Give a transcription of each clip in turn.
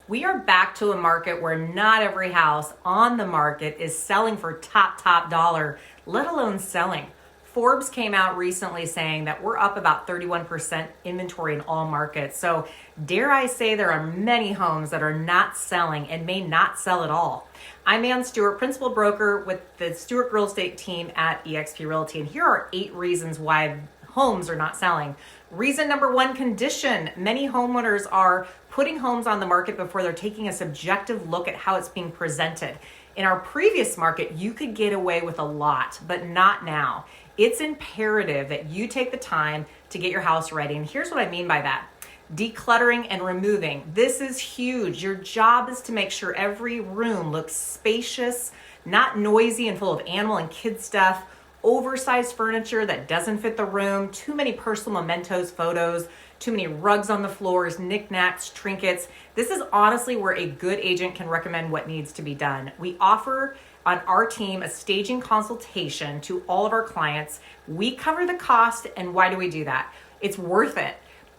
We are back to a market where not every house on the market is selling for top dollar, let alone selling. Forbes came out recently saying that we're up about 31% inventory in all markets. So dare I say there are many homes that are not selling and may not sell at all. I'm Stewart, principal broker with the Stewart real estate team at eXp Realty. And here are 8 reasons why homes are not selling. Reason number 1, condition. Many homeowners are putting homes on the market before they're taking a subjective look at how it's being presented. In our previous market, you could get away with a lot, but not now. It's imperative that you take the time to get your house ready. And here's what I mean by that. Decluttering and removing. This is huge. Your job is to make sure every room looks spacious, not noisy and full of animal and kid stuff, oversized furniture that doesn't fit the room, too many personal mementos, photos, too many rugs on the floors, knickknacks, trinkets. This is honestly where a good agent can recommend what needs to be done. We offer on our team a staging consultation to all of our clients. We cover the cost, and why do we do that? It's worth it.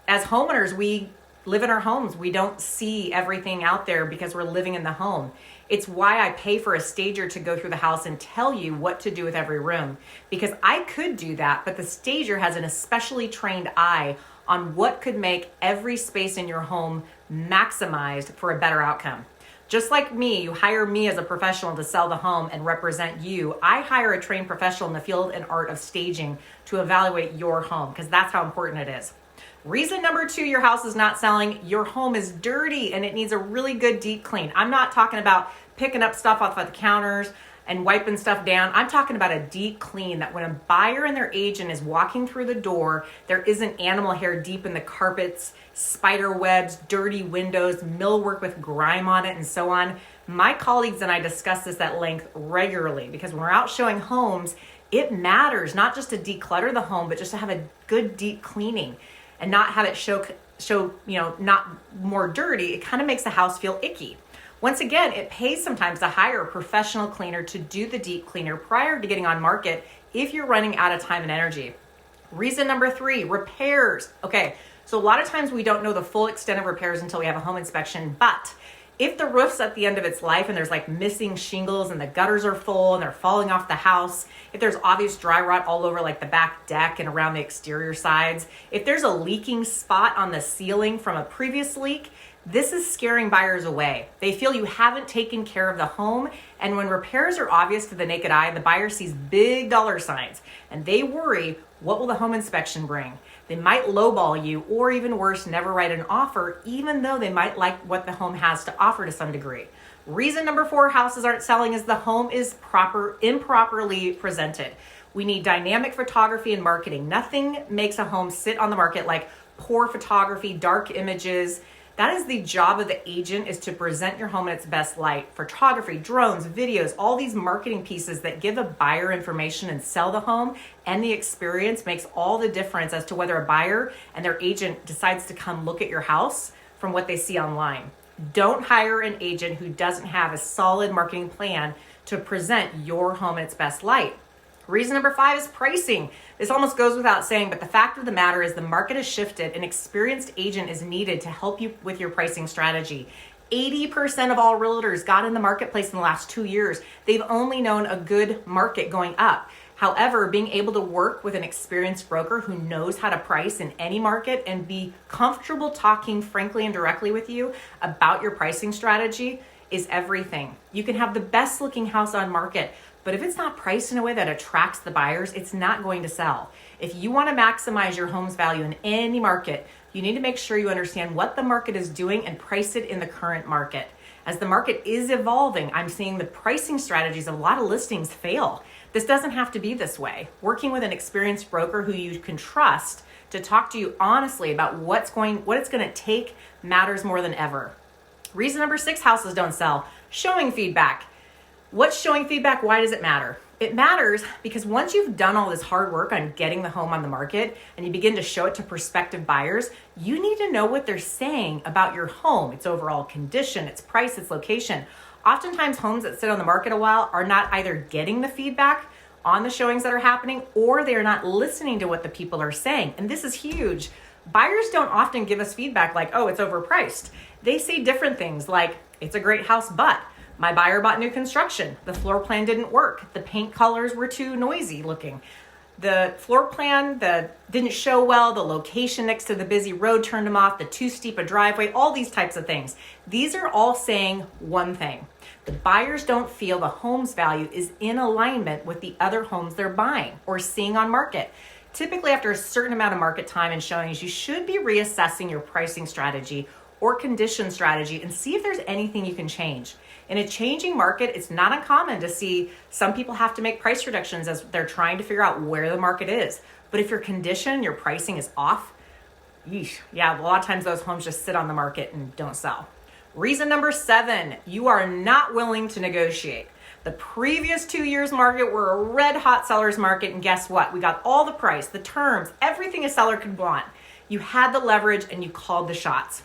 As homeowners, we live in our homes. We don't see everything out there because we're living in the home. It's why I pay for a stager to go through the house and tell you what to do with every room. Because I could do that, but the stager has an especially trained eye on what could make every space in your home maximized for a better outcome. Just like me, you hire me as a professional to sell the home and represent you. I hire a trained professional in the field and art of staging to evaluate your home, because that's how important it is. Reason number 2, your house is not selling. Your home is dirty and it needs a really good deep clean. I'm not talking about picking up stuff off of the counters and wiping stuff down. I'm talking about a deep clean that when a buyer and their agent is walking through the door, there isn't animal hair deep in the carpets, spider webs, dirty windows, millwork with grime on it, and so on. My colleagues and I discuss this at length regularly because when we're out showing homes, it matters not just to declutter the home, but just to have a good deep cleaning and not have it show not more dirty. It kind of makes the house feel icky. Once again, it pays sometimes to hire a professional cleaner to do the deep cleaner prior to getting on market if you're running out of time and energy. Reason number 3, repairs. Okay, so a lot of times we don't know the full extent of repairs until we have a home inspection, but if the roof's at the end of its life and there's like missing shingles and the gutters are full and they're falling off the house, if there's obvious dry rot all over like the back deck and around the exterior sides, if there's a leaking spot on the ceiling from a previous leak, this is scaring buyers away. They feel you haven't taken care of the home, and when repairs are obvious to the naked eye, the buyer sees big dollar signs and they worry, what will the home inspection bring? They might lowball you, or even worse, never write an offer, even though they might like what the home has to offer to some degree. Reason number 4, houses aren't selling is the home is improperly presented. We need dynamic photography and marketing. Nothing makes a home sit on the market like poor photography, dark images. That is the job of the agent, is to present your home in its best light. Photography, drones, videos, all these marketing pieces that give a buyer information and sell the home, and the experience makes all the difference as to whether a buyer and their agent decides to come look at your house from what they see online. Don't hire an agent who doesn't have a solid marketing plan to present your home in its best light. Reason number 5 is pricing. This almost goes without saying, but the fact of the matter is the market has shifted. An experienced agent is needed to help you with your pricing strategy. 80% of all realtors got in the marketplace in the last 2 years. They've only known a good market going up. However, being able to work with an experienced broker who knows how to price in any market and be comfortable talking frankly and directly with you about your pricing strategy is everything. You can have the best looking house on market, but if it's not priced in a way that attracts the buyers, it's not going to sell. If you want to maximize your home's value in any market, you need to make sure you understand what the market is doing and price it in the current market. As the market is evolving, I'm seeing the pricing strategies of a lot of listings fail. This doesn't have to be this way. Working with an experienced broker who you can trust to talk to you honestly about what it's going to take matters more than ever. Reason number 6, houses don't sell. Showing feedback. What's showing feedback? Why does it matter? It matters because once you've done all this hard work on getting the home on the market and you begin to show it to prospective buyers, you need to know what they're saying about your home, its overall condition, its price, its location. Oftentimes homes that sit on the market a while are not either getting the feedback on the showings that are happening, or they are not listening to what the people are saying. And this is huge. Buyers don't often give us feedback like, oh, it's overpriced. They say different things like, it's a great house, but my buyer bought new construction. The floor plan didn't work. The paint colors were too noisy looking. The floor plan didn't show well. The location next to the busy road turned them off. The too steep a driveway, all these types of things. These are all saying one thing. The buyers don't feel the home's value is in alignment with the other homes they're buying or seeing on market. Typically, after a certain amount of market time and showings, you should be reassessing your pricing strategy or condition strategy and see if there's anything you can change. In a changing market, it's not uncommon to see some people have to make price reductions as they're trying to figure out where the market is. But if your condition, your pricing is off, a lot of times those homes just sit on the market and don't sell. Reason number 7, you are not willing to negotiate. The previous 2 years market were a red hot seller's market, and guess what? We got all the price, the terms, everything a seller could want. You had the leverage and you called the shots.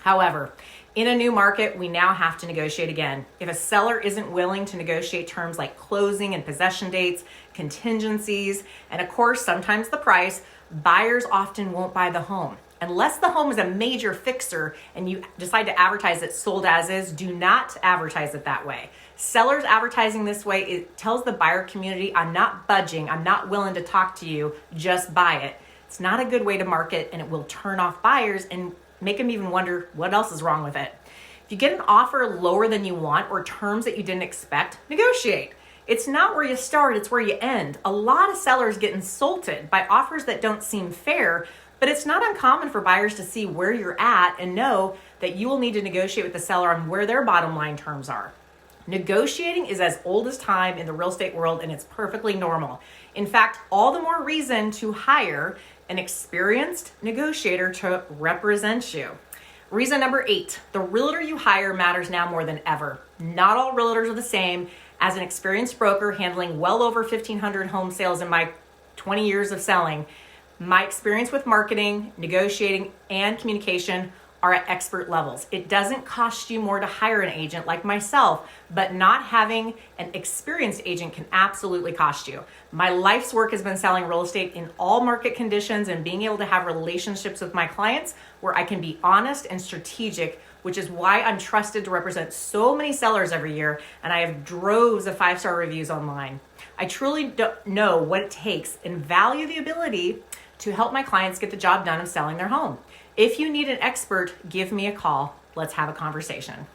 However, in a new market, we now have to negotiate again. If a seller isn't willing to negotiate terms like closing and possession dates, contingencies, and of course, sometimes the price, buyers often won't buy the home. Unless the home is a major fixer and you decide to advertise it sold as is, do not advertise it that way. Sellers advertising this way, it tells the buyer community, I'm not budging, I'm not willing to talk to you, just buy it. It's not a good way to market, and it will turn off buyers and make them even wonder what else is wrong with it. If you get an offer lower than you want or terms that you didn't expect, negotiate. It's not where you start, it's where you end. A lot of sellers get insulted by offers that don't seem fair, but it's not uncommon for buyers to see where you're at and know that you will need to negotiate with the seller on where their bottom line terms are. Negotiating is as old as time in the real estate world, and it's perfectly normal. In fact, all the more reason to hire an experienced negotiator to represent you. Reason number 8, the realtor you hire matters now more than ever. Not all realtors are the same. As an experienced broker handling well over 1,500 home sales in my 20 years of selling, my experience with marketing, negotiating, and communication are at expert levels. It doesn't cost you more to hire an agent like myself, but not having an experienced agent can absolutely cost you. My life's work has been selling real estate in all market conditions and being able to have relationships with my clients where I can be honest and strategic, which is why I'm trusted to represent so many sellers every year, and I have droves of 5-star reviews online. I truly don't know what it takes and value the ability to help my clients get the job done of selling their home. If you need an expert, give me a call. Let's have a conversation.